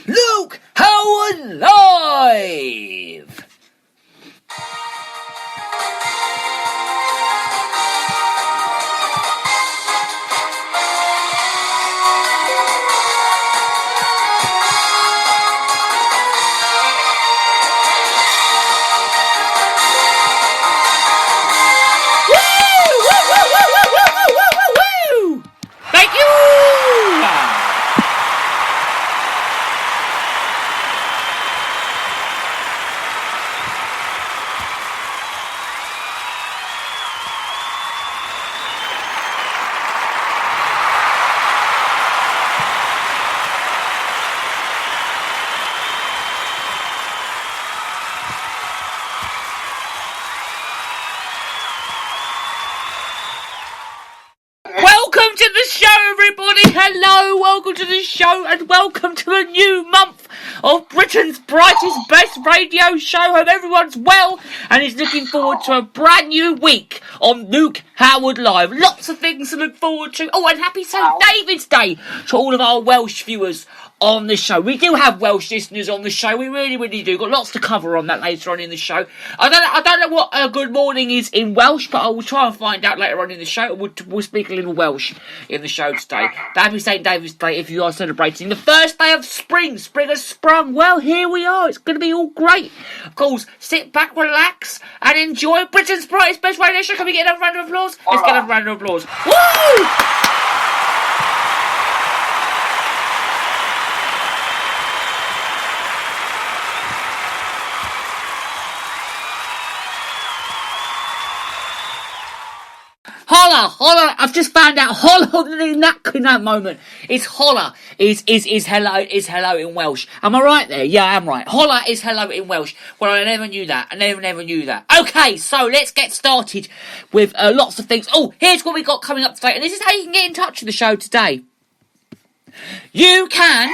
Luke Howard Live! Thank you! Welcome to the show, everybody! Hello, welcome to the show, and welcome to a new month of Britain's brightest, best radio show. Hope everyone's well and is looking forward to a brand new week on Luke Howard Live. Lots of things to look forward to. Oh, and happy St. David's Day to all of our Welsh viewers on the show. We do have Welsh listeners on the show. We really do. Got lots to cover on that later on in the show. I don't know what good morning is in Welsh, but I will try and find out later on in the show. We'll speak a little Welsh in the show today. Happy St. David's Day if you are celebrating the first day of spring. Spring has sprung. Well, here we are. It's going to be all great. Of course, sit back, relax, and enjoy Britain's brightest, best radio show. Can we get another round of applause? Let's get another round of applause. Woo! Holla, I've just found out holla in that moment. It's holla is hello in Welsh. Am I right there? Yeah, I am right. Holla is hello in Welsh. Well, I never knew that. I never knew that. Okay, so let's get started with lots of things. Oh, here's what we got coming up today, and this is how you can get in touch with the show today. You can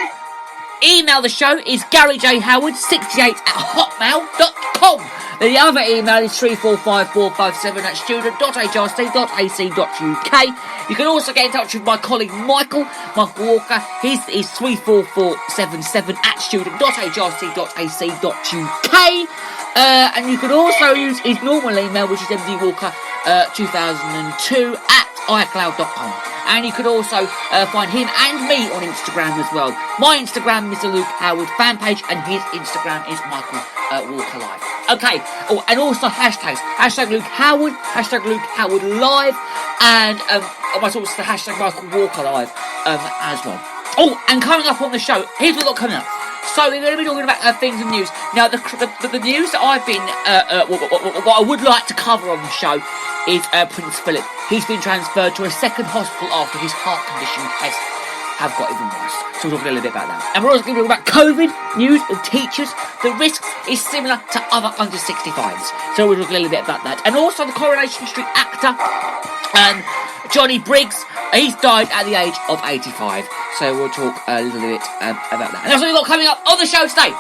email the show is garyjhoward68@hotmail.com. The other email is 345457 student.hrc.ac.uk. You can also get in touch with my colleague Michael Walker. His is 34477 student.hrc.ac.uk. And you can also use his normal email, which is mdwalker2002 @icloud.com. And you can also find him and me on Instagram as well. My Instagram is the Luke Howard fan page, and his Instagram is Michael Walker Live. Okay. Oh, and also hashtags. Hashtag Luke Howard, hashtag Luke Howard Live, and also the hashtag Michael Walker Live as well. Oh, and coming up on the show, here's what we've got coming up. So we're going to be talking about things and news. Now, the news that I've been, what I would like to cover on the show is Prince Philip. He's been transferred to a second hospital after his heart condition tests have got even worse. So we'll talk a little bit about that. And we're also going to talk about COVID news and teachers. The risks is similar to other under 65s. So we'll talk a little bit about that. And also the Coronation Street actor, Johnny Briggs. He's died at the age of 85. So we'll talk a little bit about that. And that's what we've got coming up on the show today.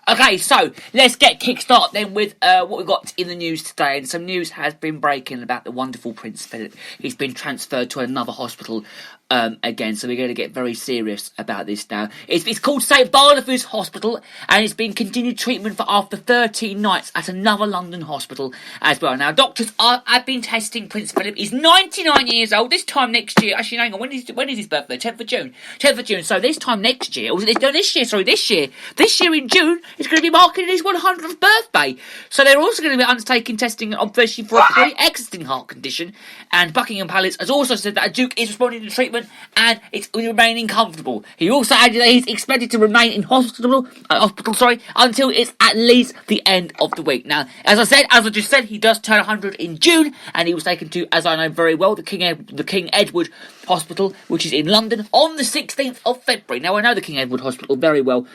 Okay, so let's get kick-start then with what we've got in the news today. And some news has been breaking about the wonderful Prince Philip. He's been transferred to another hospital again, so we're going to get very serious about this now. It's called St Barnabas Hospital, and it's been continued treatment for after 13 nights at another London hospital as well. Now, doctors have been testing Prince Philip. He's 99 years old. This time next year, actually, hang on, when is his birthday? 10th of June. 10th of June. So this time next year, this year in June, it's going to be marking his 100th birthday. So they're also going to be undertaking testing, obviously, for a pre-existing heart condition. And Buckingham Palace has also said that a Duke is responding to treatment treatment and it's remaining comfortable. He also added that he's expected to remain in hospital until it's at least the end of the week. Now, as I just said, he does turn 100 in June, and he was taken to, as I know very well, the King Edward Hospital, which is in London, on the 16th of February. Now, I know the King Edward Hospital very well.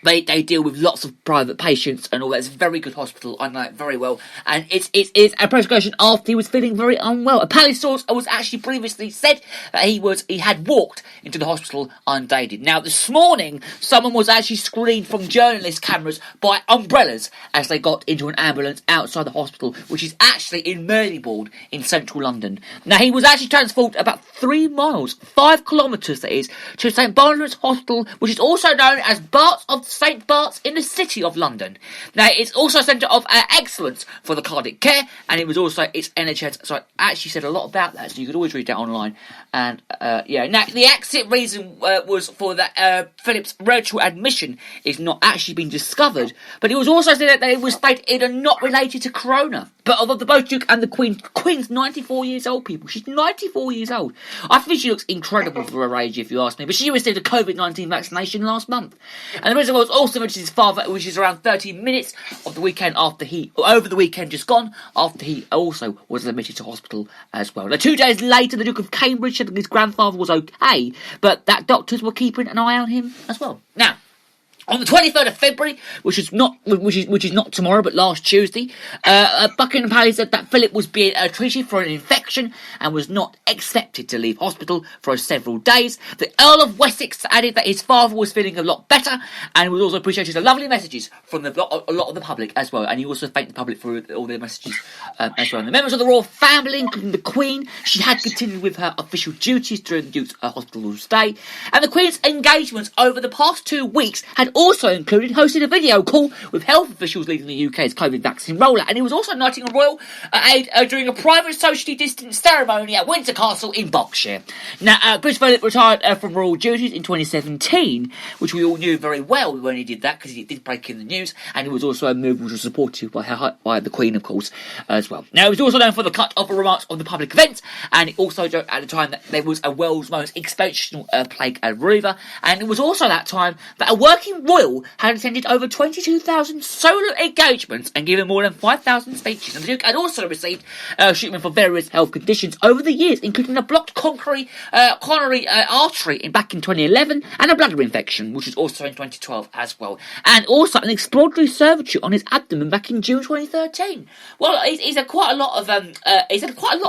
They deal with lots of private patients and all that. It's a very good hospital. I know it very well. And it's a presentation after he was feeling very unwell. A palace source was actually previously said that he had walked into the hospital undated. Now, this morning, someone was actually screened from journalist cameras by umbrellas as they got into an ambulance outside the hospital, which is actually in Marylebone in central London. Now, he was actually transported about 3 miles, 5 kilometres that is, to St Barnabas Hospital, which is also known as Barts of St Bart's in the City of London. Now, it's also a centre of excellence for the cardiac care, and it was also its NHS. So I actually said a lot about that, so you could always read that online. And now the exit reason was for that Philip's virtual admission is not actually been discovered, but it was also said that it was stated and not related to corona. But of the both Duke and the Queen's 94 years old, people. She's 94 years old. I think she looks incredible for her age, if you ask me. But she received a COVID-19 vaccination last month. And the reason was also mentioned his father, which is around 30 minutes of the weekend over the weekend just gone, after he also was admitted to hospital as well. Now, 2 days later, the Duke of Cambridge said that his grandfather was okay, but that doctors were keeping an eye on him as well. Now, on the 23rd of February, which is not tomorrow, but last Tuesday, Buckingham Palace said that Philip was being treated for an infection and was not accepted to leave hospital for several days. The Earl of Wessex added that his father was feeling a lot better and was also appreciated the lovely messages from a lot of the public as well. And he also thanked the public for all their messages as well. And the members of the royal family, including the Queen, she had continued with her official duties during the Duke's hospital stay. And the Queen's engagements over the past 2 weeks had also included hosting a video call with health officials leading the UK's COVID vaccine rollout, and he was also knighting a royal aide during a private socially distanced ceremony at Windsor Castle in Berkshire. Now, Prince Philip retired from royal duties in 2017, which we all knew very well when he did that, because he did break in the news, and it was also a move which was supported by the Queen, of course, as well. Now, he was also known for the cut of remarks on the public events, and it also joked at the time that there was a world's most exceptional plague at River, and it was also that time that a working royal had attended over 22,000 solo engagements and given more than 5,000 speeches. And the Duke had also received treatment for various health conditions over the years, including a blocked coronary artery back in 2011 and a bladder infection, which was also in 2012 as well, and also an exploratory servitude on his abdomen back in June 2013. Well, he's had quite a lot of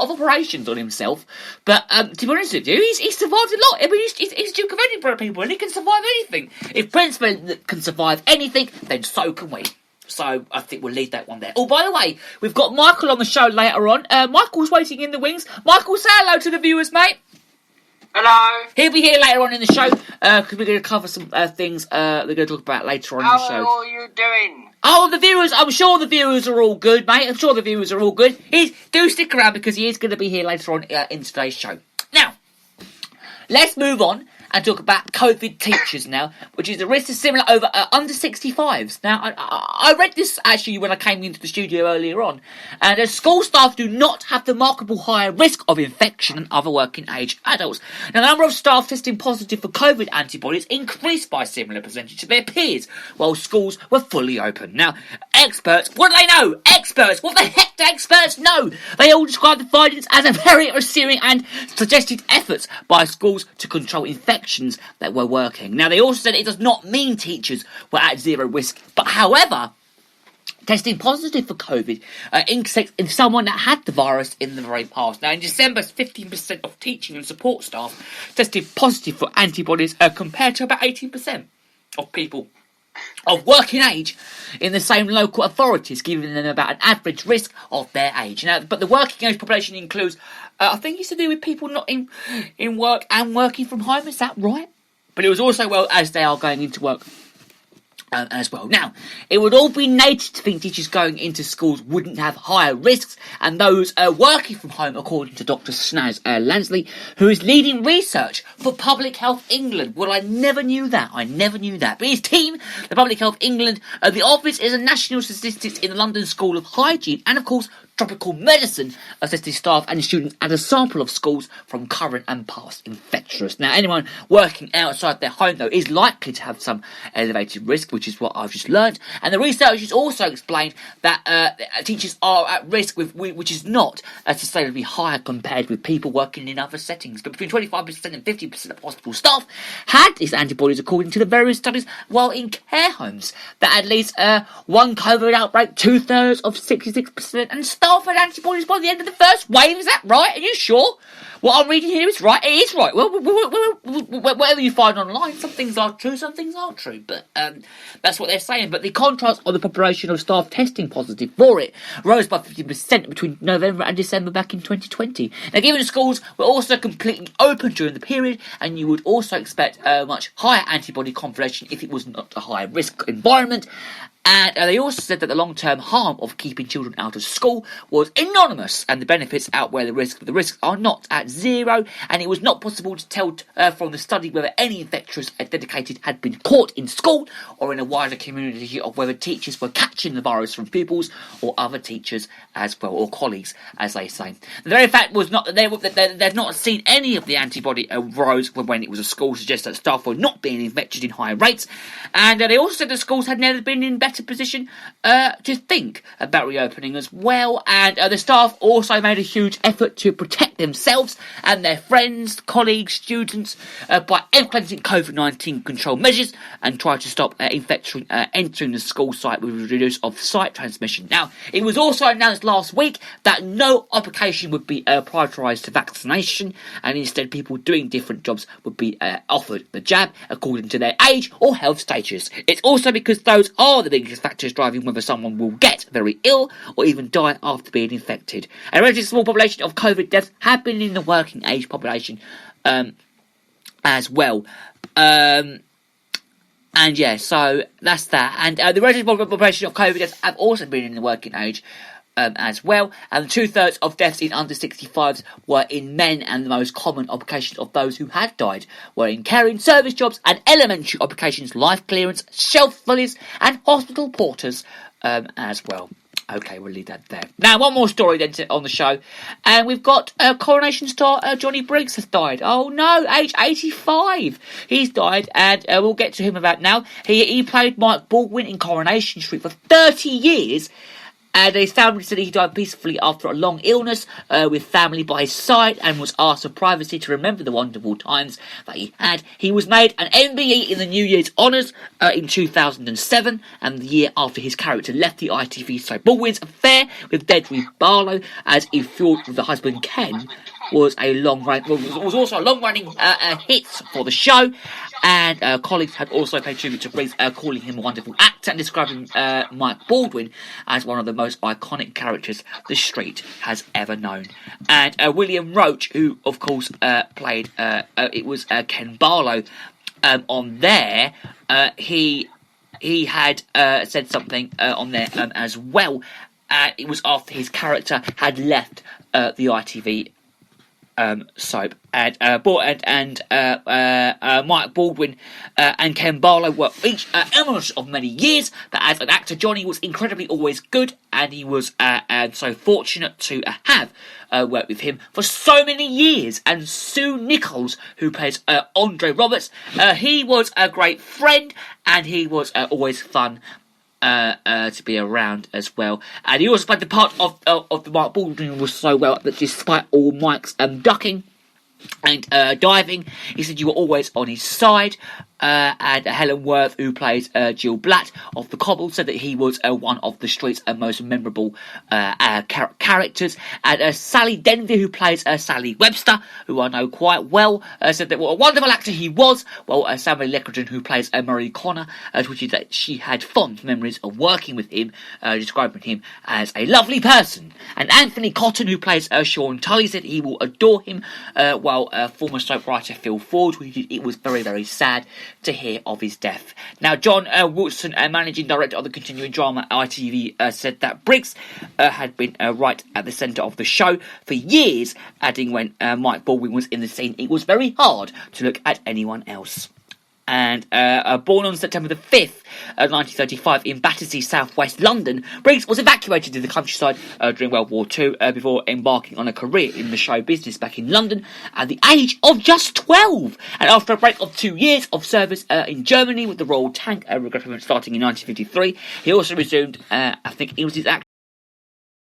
operations on himself, but to be honest with you, he's survived a lot. I mean, he's Duke of Edinburgh, people, and he can survive anything. If Prince Philip can survive anything, then so can we. So I think we'll leave that one there. Oh, by the way, we've got Michael on the show later on. Michael's waiting in the wings. Michael, say hello to the viewers, mate. Hello. He'll be here later on in the show, because we're going to cover some things we're going to talk about later on in the show. How are you doing? Oh, the viewers, I'm sure the viewers are all good, mate. I'm sure the viewers are all good. Do stick around, because he is going to be here later on in today's show. Now, let's move on and talk about COVID teachers now, which is a risk is similar over under 65s. Now, I read this actually when I came into the studio earlier on, and school staff do not have the remarkable higher risk of infection than other working age adults. Now, the number of staff testing positive for COVID antibodies increased by a similar percentage to their peers, while schools were fully open. Now, experts, what do they know? Experts, what the heck do experts know? They all describe the findings as a very reassuring and suggested efforts by schools to control infections that were working. Now, they also said it does not mean teachers were at zero risk, but however, testing positive for COVID in someone that had the virus in the very past. Now, in December, 15% of teaching and support staff tested positive for antibodies compared to about 18% of people of working age in the same local authorities, giving them about an average risk of their age. Now, but the working age population includes, I think it's to do with people not in work and working from home, is that right? But it was also, well, as they are going into work as well. Now, it would all be native to think teachers going into schools wouldn't have higher risks, and those working from home, according to Dr. Snaz Lansley, who is leading research for Public Health England. Well, I never knew that. But his team, the Public Health England, the Office is a National Statistics in the London School of Hygiene, and of course, Tropical Medicine assessed his staff and students as a sample of schools from current and past infectious. Now, anyone working outside their home, though, is likely to have some elevated risk, which is what I've just learned. And the researchers also explained that teachers are at risk, which is not sustainably higher compared with people working in other settings. But between 25% and 50% of hospital staff had these antibodies, according to the various studies, while in care homes. That at least one COVID outbreak, 2/3 of 66%, and staff had antibodies by the end of the first wave. Is that right? Are you sure? What I'm reading here is right. It is right. Well, whatever you find online, some things are true, some things aren't true. But that's what they're saying. But the contrast on the population of staff testing positive for it rose by 50% between November and December back in 2020. Now, given the schools were also completely open during the period, and you would also expect a much higher antibody confirmation if it was not a high risk environment. And they also said that the long-term harm of keeping children out of school was enormous, and the benefits outweigh the risk. The risks are not at zero, and it was not possible to tell from the study whether any infectious dedicated had been caught in school or in a wider community, of whether teachers were catching the virus from pupils or other teachers as well, or colleagues, as they say. The very fact was not that they've not seen any of the antibody rose when it was a school, suggests that staff were not being infected in high rates, and they also said the schools had never been in better position to think about reopening as well. And the staff also made a huge effort to protect themselves and their friends, colleagues, students by implementing COVID-19 control measures and tried to stop infection entering the school site with a reduce of site transmission. Now, it was also announced last week that no application would be prioritised to vaccination, and instead people doing different jobs would be offered the jab according to their age or health status. It's also because those are the biggest factors driving whether someone will get very ill or even die after being infected. A relatively small population of COVID deaths have been in the working age population as well. And yeah, so that's that. And the relative population of COVID deaths have also been in the working age as well. And 2/3 of deaths in under 65s were in men, and the most common occupations of those who had died were in caring, service jobs, and elementary occupations, life clearance, shelf fillers, and hospital porters as well. Okay, we'll leave that there. Now, one more story then on the show. And we've got Coronation star Johnny Briggs has died. Oh no, age 85. He's died, and we'll get to him about now. He played Mike Baldwin in Coronation Street for 30 years. And his family said he died peacefully after a long illness with family by his side, and was asked for privacy to remember the wonderful times that he had. He was made an MBE in the New Year's Honours in 2007, and the year after his character left the ITV. So Baldwin's affair with Dedry Barlow, as he fought with the husband Ken, was also a long-running hit for the show. And colleagues had also paid tribute to Briggs, calling him a wonderful actor and describing Mike Baldwin as one of the most iconic characters the street has ever known. And William Roach, who of course played Ken Barlow on there, he had said something on there as well. It was after his character had left the ITV soap, and Mike Baldwin and Ken Barlow were each eminent of many years, but as an actor Johnny was incredibly always good, and he was so fortunate to have worked with him for so many years. And Sue Nichols, who plays Andre Roberts, he was a great friend, and he was always fun to be around as well. And he also played the part of the Mike Baldwin was so well that despite all Mike's ducking and diving, he said you were always on his side. And Helen Worth, who plays Jill Blatt of The Cobble, said that he was one of the street's most memorable characters. And Sally Denby, who plays Sally Webster, who I know quite well, said that what a wonderful actor he was. Well, Samuel Leckridge, who plays Murray Connor, tweeted that she had fond memories of working with him, describing him as a lovely person. And Anthony Cotton, who plays Sean Tully, said he will adore him, while former soap writer Phil Ford tweeted it was very, very sad to hear of his death. Now, John Wilson, managing director of the continuing drama ITV, said that Briggs had been right at the centre of the show for years, adding when Mike Baldwin was in the scene, it was very hard to look at anyone else. And born on September the 5th, 1935 in Battersea, southwest London, Briggs was evacuated to the countryside during World War II before embarking on a career in the show business back in London at the age of just 12. And after a break of 2 years of service in Germany with the Royal Tank Regiment starting in 1953, he also resumed, I think it was his